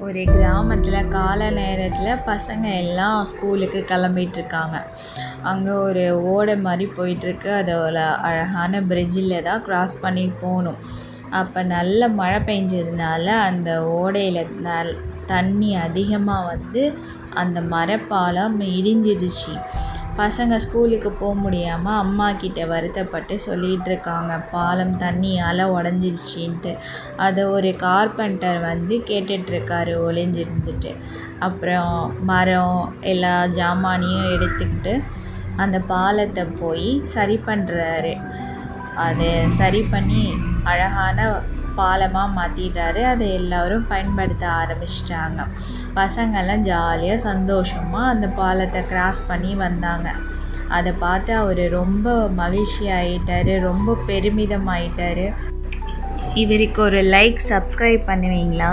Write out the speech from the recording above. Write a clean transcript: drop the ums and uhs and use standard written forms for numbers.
ஒரு கிராமத்தில் காலை நேரத்தில் பசங்க எல்லாம் ஸ்கூலுக்கு கிளம்பிட்டுருக்காங்க. அங்கே ஒரு ஓடை மாதிரி போயிட்டுருக்கு. அது ஒரு அழகான பிரிட்ஜில் தான் க்ராஸ் பண்ணி போகணும். அப்போ நல்ல மழை பெஞ்சதுனால அந்த ஓடையில் தண்ணி அதிகமாக வந்து அந்த மரப்பாலம் இடிஞ்சிடுச்சு. பசங்க ஸ்கூலுக்கு போக முடியாமல் அம்மா கிட்ட வருத்தப்பட்டு சொல்லிகிட்டு இருக்காங்க, பாலம் தண்ணியால் உடஞ்சிருச்சின்ட்டு. அதை ஒரு கார்பெண்டர் வந்து கேட்டுட்ருக்காரு ஒளிஞ்சிருந்துட்டு. அப்புறம் மரம் எல்லா ஜாமானையும் எடுத்துக்கிட்டு அந்த பாலத்தை போய் சரி பண்ணுறாரு. அதை சரி பண்ணி அழகான பாலமாக மாற்றிட்டாரு. அதை எல்லோரும் பயன்படுத்த ஆரம்பிச்சிட்டாங்க. பசங்கள்லாம் ஜாலியாக சந்தோஷமாக அந்த பாலத்தை கிராஸ் பண்ணி வந்தாங்க. அதை பார்த்து அவர் ரொம்ப மகிழ்ச்சி ஆகிட்டார், ரொம்ப பெருமிதம் ஆகிட்டார். இவருக்கு ஒரு லைக், சப்ஸ்கிரைப் பண்ணுவீங்களா?